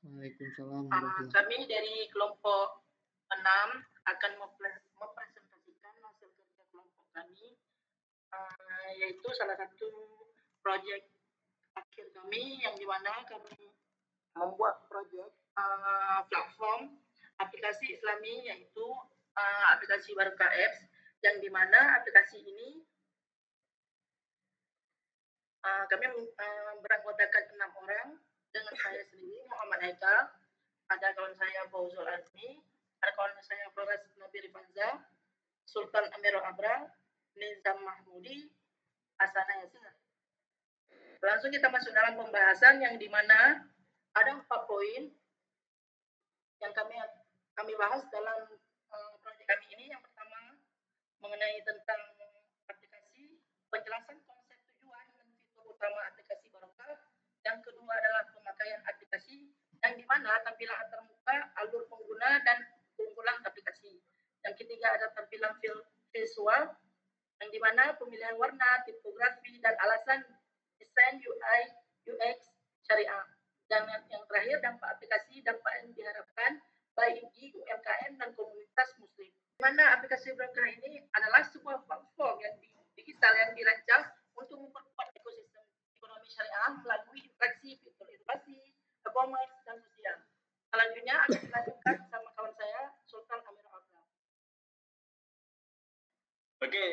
Waalaikumsalam warahmatullahi. Kami dari kelompok 6 akan mempresentasikan hasil kerja kelompok kami, yaitu salah satu proyek akhir kami yang dimana kami membuat proyek platform aplikasi Islami, yaitu aplikasi Barokah Apps, yang dimana aplikasi ini kami beranggotakan 6 orang dengan saya sendiri, Muhammad Haikal, ada kawan saya Fauzul Azmi, ada kawan saya Flores Nabi Rifanza, Sultan Amirul Abra, Nizam Mahmudi, Asana Yasin. Langsung kita masuk dalam pembahasan yang dimana ada 4 poin yang kami bahas dalam proyek kami ini. Yang pertama mengenai tentang aplikasi, penjelasan konsep tujuan dan fitur utama aplikasi Barokah. Yang kedua adalah pemakaian aplikasi, yang dimana tampilan antarmuka, alur pengguna, dan keunggulan aplikasi. Yang ketiga ada tampilan visual, yang dimana pemilihan warna, tipografi, dan alasan desain UI, UX syariah. Dan yang terakhir dampak aplikasi, dampak yang diharapkan bagi UMKM dan komunitas muslim. Di mana aplikasi Barokah ini adalah sebuah platform yang digital yang dirancang untuk memperkuat ekosistem ekonomi syariah melalui interaksi, fitur inovasi, e-commerce, dan sosial. Selanjutnya akan dilanjutkan sama kawan saya, Sultan Amirul Abra. Oke,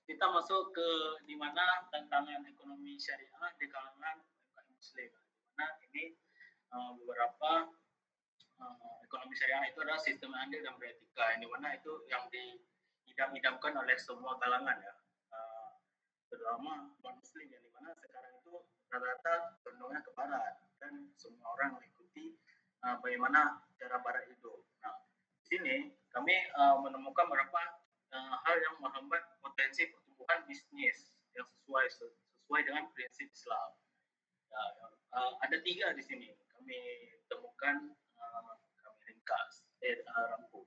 kita masuk ke di mana tantangan ekonomi syariah di kalangan UMKM muslim. Di mana ini beberapa ekonomi syariah itu adalah sistem adil dan beretika, yang dimana itu yang diidam-idamkan oleh semua kalangan ya, terutama umat muslim, yang dimana sekarang itu rata-rata condongnya ke barat dan semua orang mengikuti bagaimana cara barat hidup. Nah, di sini kami menemukan beberapa hal yang menghambat potensi pertumbuhan bisnis yang sesuai dengan prinsip Islam. Ya, ada 3 di sini kami temukan, kami ringkas, rangkum.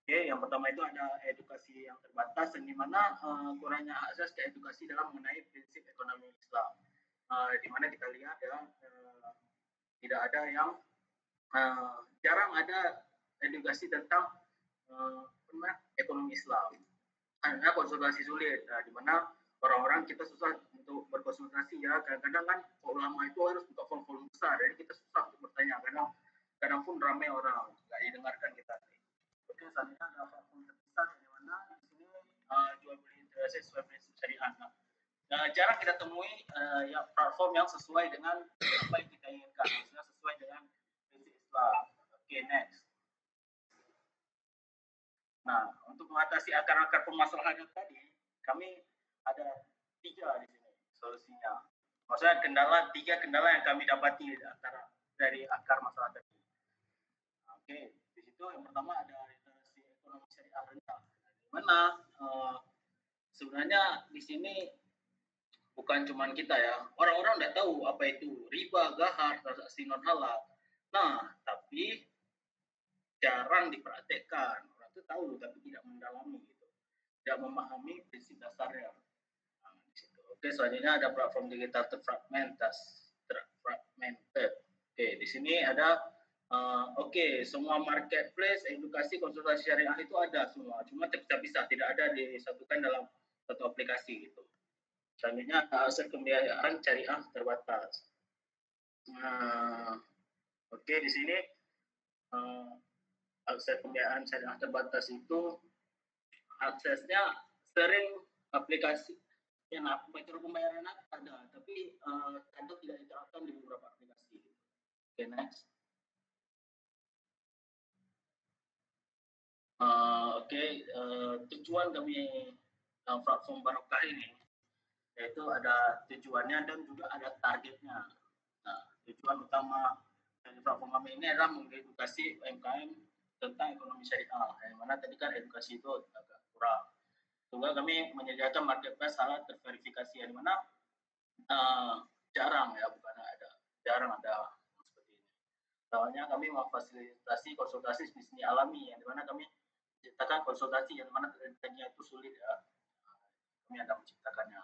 Oke, yang pertama itu ada edukasi yang terbatas, yang dimana kurangnya akses ke edukasi dalam mengenai prinsip ekonomi Islam. Di mana kita lihat ya, tidak ada yang jarang ada edukasi tentang ekonomi Islam. Hanya konsultasi sulit, di mana orang-orang kita susah untuk berkonsultasi ya. Kadang-kadang kan ulama itu harus buka form besar, jadi kita susah untuk bertanya. Kadang pun ramai orang, nggak didengarkan kita. Oke, selanjutnya ada platform terpisah, di mana di sini jual beli interaksi sesuai prinsip syariah. Jarang kita temui ya platform yang sesuai dengan apa yang kita inginkan, sesuai dengan prinsip Islam. Oke, next. Nah, untuk mengatasi akar-akar permasalahan tadi, kami ada 3 di sini solusinya. Maksudnya 3 kendala yang kami dapati dari akar masalah tadi. Oke, di situ yang pertama ada literasi ekonomi syariah rendah. Di mana sebenarnya di sini bukan cuma kita ya, orang-orang tidak tahu apa itu riba, gahar, transaksi non halal. Nah, tapi jarang dipraktekkan. Orang itu tahu tapi tidak mendalami gitu, tidak memahami prinsip dasarnya. Nah, di situ. Oke, selanjutnya ada platform digital terfragmented. Oke, di sini ada semua marketplace, edukasi, konsultasi syariah itu ada semua, cuma terpisah-pisah, tidak ada disatukan dalam satu aplikasi gitu. Selanjutnya akses pembiayaan syariah terbatas. Oke, di sini akses pembiayaan syariah terbatas itu aksesnya sering aplikasi yang metode pembayaran ada, tapi kadang tidak diterapkan di beberapa aplikasi. Oke, next. Tujuan kami platform Barokah ini yaitu ada tujuannya dan juga ada targetnya. Nah, tujuan utama dari platform kami ini adalah mengedukasi UMKM tentang ekonomi syariah, yang mana tadi kan edukasi itu agak kurang. Juga kami menyediakan marketplace halal terverifikasi, yang mana jarang ada seperti ini. Soalnya kami memfasilitasi konsultasi bisnis alami, yang dimana kami menciptakan konsultasi yang mana tadinya itu sulit ya, kami ada menciptakannya.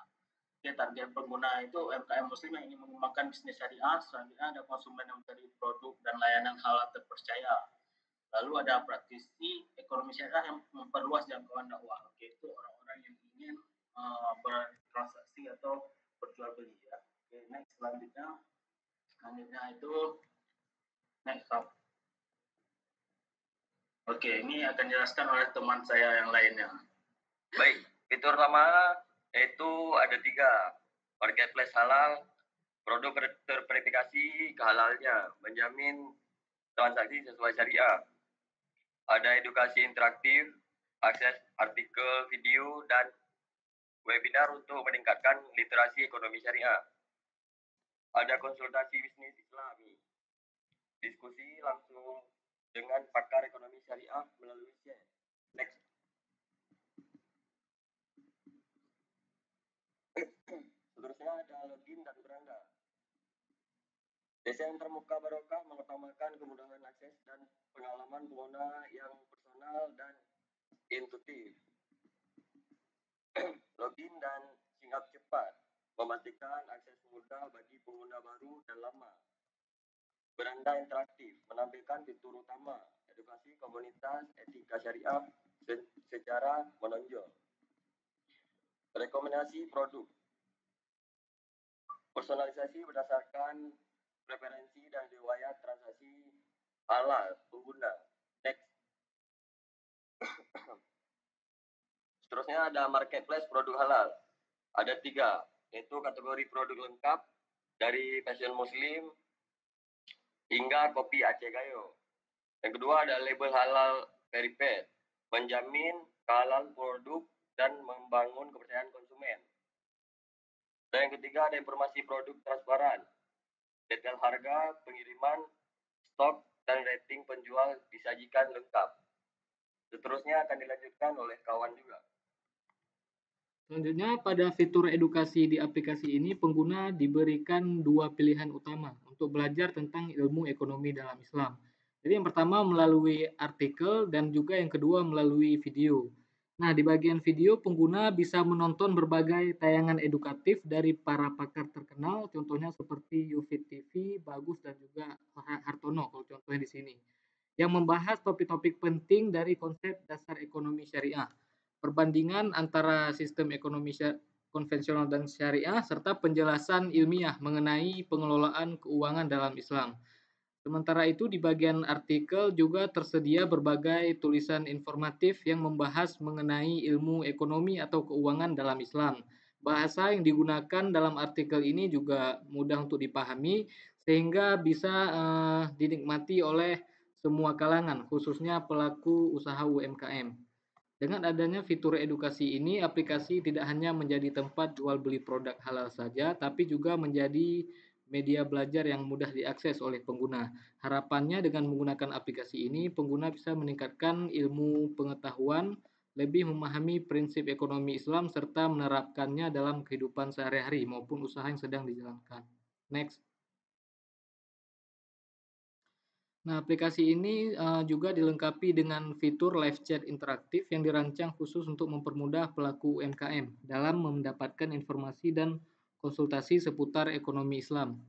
target pengguna itu UMKM Muslim yang ingin mengembangkan bisnis syariah. Selanjutnya ada konsumen yang mencari produk dan layanan halal terpercaya. Lalu ada praktisi ekonomi syariah yang memperluas jangkauan dakwah, yaitu orang-orang yang ingin bertransaksi atau berjual beli ya. Oke, next selanjutnya itu next up. Oke, ini akan dijelaskan oleh teman saya yang lainnya. Baik, fitur pertama yaitu ada 3. Marketplace halal, produk terverifikasi kehalalnya, menjamin transaksi sesuai syariah. Ada edukasi interaktif, akses artikel, video, dan webinar untuk meningkatkan literasi ekonomi syariah. Ada konsultasi bisnis Islami, diskusi langsung dengan pakar ekonomi syariah melalui share. Next. Seterusnya ada login dan beranda. Desain termuka barokah mengutamakan kemudahan akses dan pengalaman pengguna yang personal dan intuitif. Login dan singkat cepat, memastikan akses mudah bagi pengguna baru dan lama. Beranda interaktif, menampilkan fitur utama, edukasi komunitas etika syariah secara menonjol. Rekomendasi produk, personalisasi berdasarkan preferensi dan riwayat transaksi halal pengguna. Next. Seterusnya ada marketplace produk halal. Ada 3, yaitu kategori produk lengkap dari fashion muslim hingga kopi Aceh Gayo. Yang kedua ada label halal verified, menjamin kehalalan produk dan membangun kepercayaan konsumen. Dan yang ketiga ada informasi produk transparan, detail harga, pengiriman, stok, dan rating penjual disajikan lengkap. Seterusnya akan dilanjutkan oleh kawan juga. Selanjutnya, pada fitur edukasi di aplikasi ini, pengguna diberikan 2 pilihan utama untuk belajar tentang ilmu ekonomi dalam Islam. Jadi yang pertama melalui artikel dan juga yang kedua melalui video. Nah, di bagian video, pengguna bisa menonton berbagai tayangan edukatif dari para pakar terkenal, contohnya seperti Yufit TV, Bagus, dan juga Hartono, kalau contohnya di sini, yang membahas topik-topik penting dari konsep dasar ekonomi syariah, perbandingan antara sistem ekonomi konvensional dan syariah, serta penjelasan ilmiah mengenai pengelolaan keuangan dalam Islam. Sementara itu di bagian artikel juga tersedia berbagai tulisan informatif yang membahas mengenai ilmu ekonomi atau keuangan dalam Islam. Bahasa yang digunakan dalam artikel ini juga mudah untuk dipahami sehingga bisa dinikmati oleh semua kalangan, khususnya pelaku usaha UMKM. Dengan adanya fitur edukasi ini, aplikasi tidak hanya menjadi tempat jual beli produk halal saja, tapi juga menjadi media belajar yang mudah diakses oleh pengguna. Harapannya dengan menggunakan aplikasi ini, pengguna bisa meningkatkan ilmu pengetahuan, lebih memahami prinsip ekonomi Islam, serta menerapkannya dalam kehidupan sehari-hari maupun usaha yang sedang dijalankan. Next. Nah, aplikasi ini juga dilengkapi dengan fitur live chat interaktif yang dirancang khusus untuk mempermudah pelaku UMKM dalam mendapatkan informasi dan konsultasi seputar ekonomi Islam.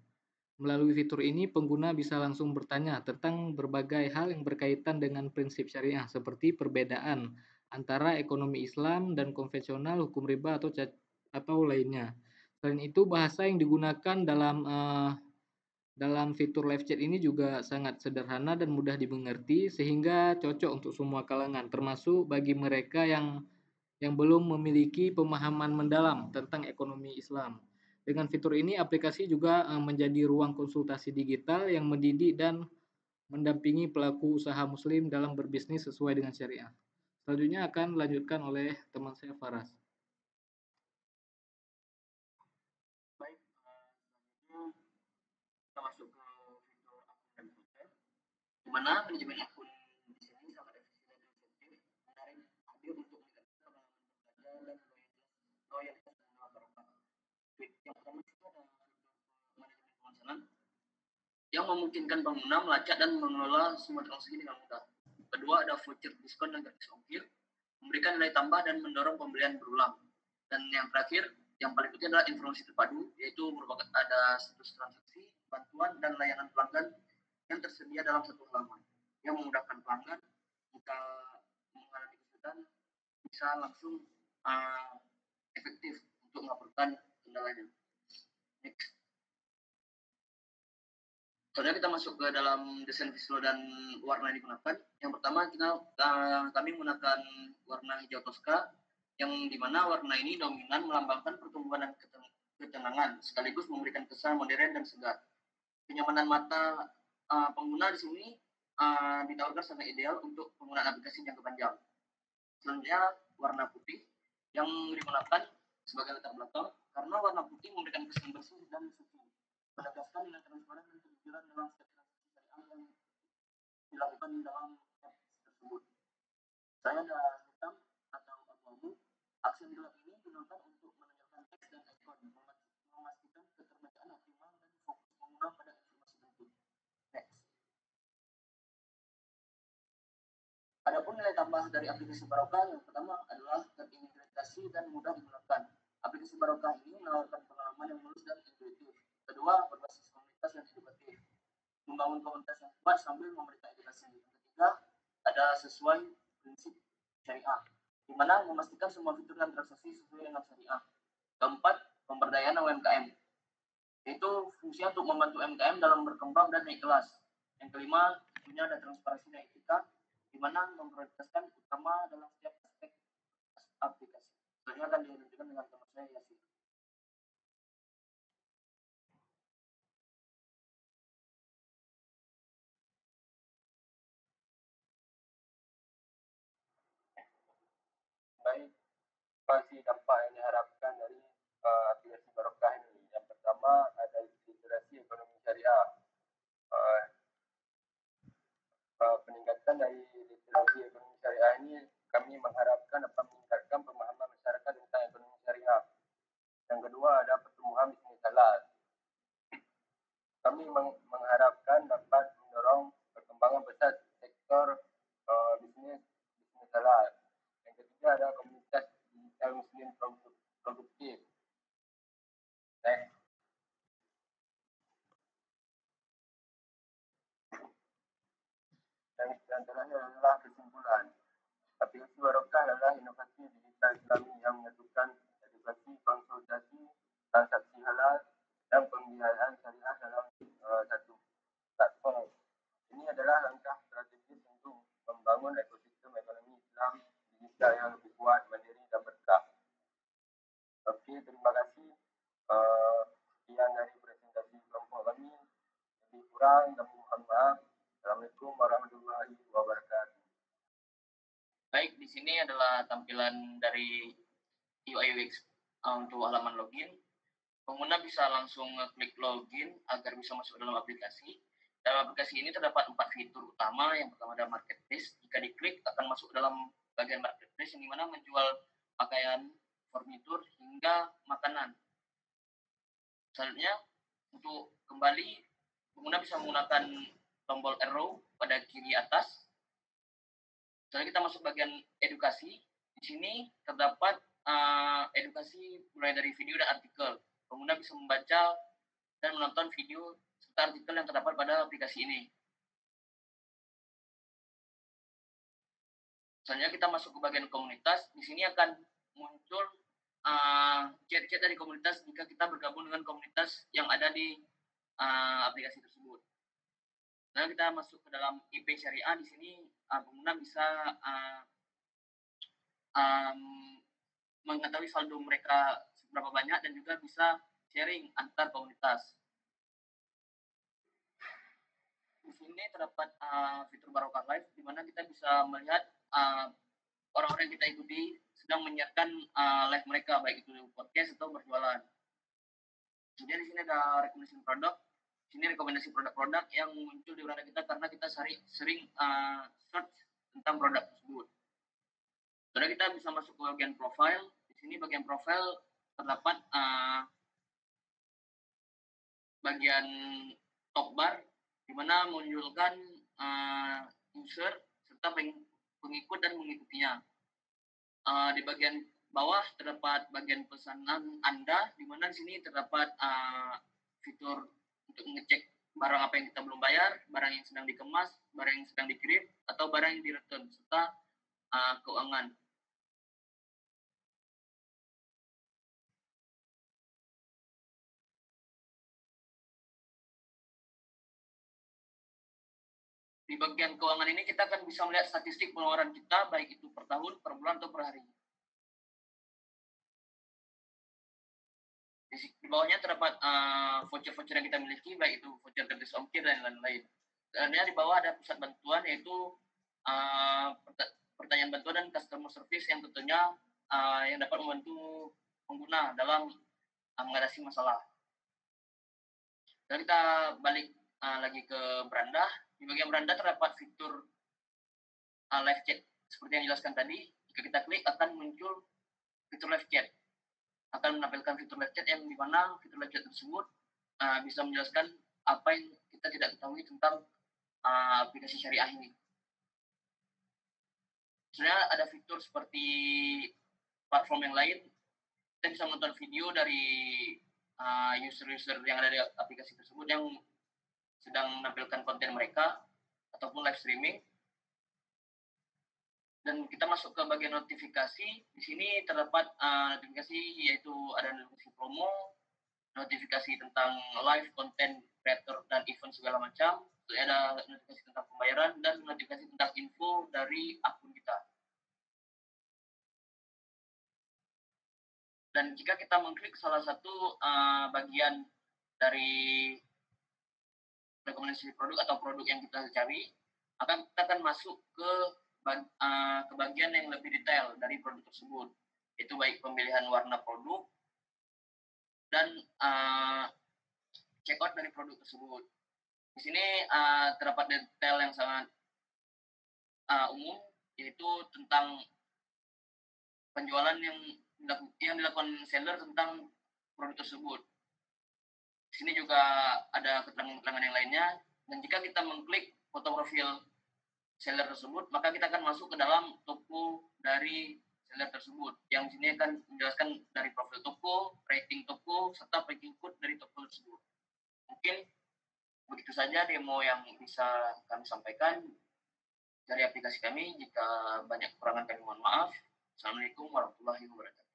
Melalui fitur ini, pengguna bisa langsung bertanya tentang berbagai hal yang berkaitan dengan prinsip syariah, seperti perbedaan antara ekonomi Islam dan konvensional, hukum riba, atau lainnya. Selain itu, bahasa yang digunakan dalam fitur live chat ini juga sangat sederhana dan mudah dimengerti sehingga cocok untuk semua kalangan, termasuk bagi mereka yang belum memiliki pemahaman mendalam tentang ekonomi Islam. Dengan fitur ini, aplikasi juga menjadi ruang konsultasi digital yang mendidik dan mendampingi pelaku usaha muslim dalam berbisnis sesuai dengan syariah. Selanjutnya akan dilanjutkan oleh teman saya Faras. Baik, selanjutnya kita masuk ke fitur akun dan hotel, di mana manajemen akun di sini sangat efisien dan efektif, menarik, hadir untuk meningkatkan pengalaman berbelanja dan loyalitas pengguna barokah. Yang pertama itu ada fitur manajemen pemesanan yang memungkinkan pengguna melacak dan mengelola semua transaksi dengan mudah. Kedua, ada voucher diskon dan gratis ongkir, memberikan nilai tambah dan mendorong pembelian berulang. Dan yang terakhir, yang paling penting adalah informasi terpadu, yaitu merupakan ada situs transaksi, bantuan, dan layanan pelanggan yang tersedia dalam satu halaman, yang memudahkan pelanggan jika mengalami kesulitan bisa langsung efektif untuk melaporkan kendalanya. Next. Selanjutnya kita masuk ke dalam desain visual dan warna yang digunakan. Yang pertama kami menggunakan warna hijau toska, yang dimana warna ini dominan melambangkan pertumbuhan dan ketenangan, sekaligus memberikan kesan modern dan segar. Kenyamanan mata pengguna di sini ditawarkan sangat ideal untuk penggunaan aplikasi jangka panjang. Selanjutnya warna putih yang digunakan sebagai latar belakang, karena warna putih memberikan kesan bersih dan suci, menegaskan nilai transparan dan kejujuran dalam setiap transaksi syariah yang dilakukan dalam apps tersebut. Saya ada hitam atau abu-abu. Aksen gelap ini digunakan untuk menonjolkan teks dan ikon, memastikan keterbacaan optimal dan fokus pengguna pada informasi penting. Next. Adapun nilai tambah dari aplikasi Barokah, yang pertama adalah terintegrasi dan mudah digunakan. Aplikasi Barokah ini menawarkan pengalaman yang mulus dan intuitif. Kedua, berbasis komunitas yang edukatif, membangun komunitas yang kuat sambil memberikan edukasi. Yang ketiga, ada sesuai prinsip syariah, di mana memastikan semua fitur dan transaksi sesuai dengan syariah. Keempat, pemberdayaan UMKM, yaitu fungsinya untuk membantu UMKM dalam berkembang dan naik kelas. Yang kelima, tentunya ada transparansi dan etika, di mana memprioritaskan utama dalam setiap aspek aplikasi. Selanjutnya akan dilanjutkan dengan teman saya Yasin. Baik, apa sih dampak yang diharapkan dari aplikasi Barokah ini? Yang pertama ada literasi ekonomi syariah. Peningkatan dari literasi ekonomi syariah ini kami mengharapkan dapat meningkatkan pemahaman masyarakat tentang ekonomi syariah. Yang kedua ada pertumbuhan bisnis halal. Kami mengharapkan dapat mendorong perkembangan pesat sektor bisnis halal. Yang ketiga ada komunitas digital muslim produktif. Dan terakhir adalah kesimpulan. Aplikasi Barokah adalah inovasi digital Islami yang menyatukan edukasi, konsultasi, transaksi halal, dan pembiayaan syariah dalam satu platform. Ini adalah langkah strategis untuk membangun ekosistem ekonomi Islam digital yang lebih kuat, mandiri, dan berkah. Oke, terima kasih. Sekian dari presentasi kelompok kami. Lebih kurang, kami mohon maaf. Assalamualaikum warahmatullahi wabarakatuh. Baik, di sini adalah tampilan dari UI UX untuk halaman login. Pengguna bisa langsung klik login agar bisa masuk dalam aplikasi. Dalam aplikasi ini terdapat 4 fitur utama. Yang pertama adalah marketplace. Jika diklik akan masuk dalam bagian marketplace yang dimana menjual pakaian, furnitur, hingga makanan. Selanjutnya, untuk kembali, pengguna bisa menggunakan tombol arrow pada kiri atas. Selanjutnya kita masuk bagian edukasi. Di sini terdapat edukasi mulai dari video dan artikel. Pengguna bisa membaca dan menonton video serta artikel yang terdapat pada aplikasi ini. Selanjutnya kita masuk ke bagian komunitas. Di sini akan muncul chat-chat dari komunitas jika kita bergabung dengan komunitas yang ada di aplikasi tersebut. Lalu kita masuk ke dalam IP syariah. Di sini pengguna bisa mengetahui saldo mereka seberapa banyak dan juga bisa sharing antar komunitas. Di sini terdapat fitur Barokah Live, di mana kita bisa melihat orang-orang yang kita ikuti sedang menyiarkan live mereka, baik itu podcast atau berjualan. Kemudian di sini ada rekomendasi produk. Di sini rekomendasi produk-produk yang muncul di beranda kita karena kita sering search tentang produk tersebut. Lalu kita bisa masuk ke bagian profile. Di sini bagian profile terdapat bagian top bar, di mana menunjukkan user serta pengikut dan mengikutinya. Di bagian bawah terdapat bagian pesanan Anda, di mana di sini terdapat fitur untuk mengecek barang apa yang kita belum bayar, barang yang sedang dikemas, barang yang sedang dikirim, atau barang yang direturn, serta keuangan. Di bagian keuangan ini kita akan bisa melihat statistik pengeluaran kita, baik itu per tahun, per bulan, atau per hari. Di bawahnya terdapat voucher-voucher yang kita miliki, baik itu voucher gratis ongkir dan lain-lain. Dan di bawah ada pusat bantuan, yaitu pertanyaan bantuan dan customer service yang tentunya yang dapat membantu pengguna dalam mengatasi masalah. Dan kita balik lagi ke beranda. Di bagian beranda terdapat fitur live chat seperti yang dijelaskan tadi. Jika kita klik akan muncul fitur live chat, akan menampilkan fitur live chat yang dimana fitur live chat tersebut bisa menjelaskan apa yang kita tidak ketahui tentang aplikasi syariah ini. Sebenarnya ada fitur seperti platform yang lain, kita bisa menonton video dari user-user yang ada di aplikasi tersebut yang sedang menampilkan konten mereka ataupun live streaming. Dan kita masuk ke bagian notifikasi. Di sini terdapat notifikasi, yaitu ada notifikasi promo, notifikasi tentang live content creator dan event segala macam. Ada notifikasi tentang pembayaran dan notifikasi tentang info dari akun kita. Dan jika kita mengklik salah satu bagian dari rekomendasi produk atau produk yang kita cari, kita akan masuk ke bagian yang lebih detail dari produk tersebut, itu baik pemilihan warna produk dan checkout dari produk tersebut. Di sini terdapat detail yang sangat umum, yaitu tentang penjualan yang dilakukan seller tentang produk tersebut. Di sini juga ada keterangan-keterangan yang lainnya, dan jika kita mengklik foto profil seller tersebut, maka kita akan masuk ke dalam toko dari seller tersebut, yang di sini akan menjelaskan dari profil toko, rating toko, serta packing code dari toko tersebut. Mungkin begitu saja demo yang bisa kami sampaikan dari aplikasi kami. Jika banyak kekurangan kami mohon maaf. Assalamualaikum warahmatullahi wabarakatuh.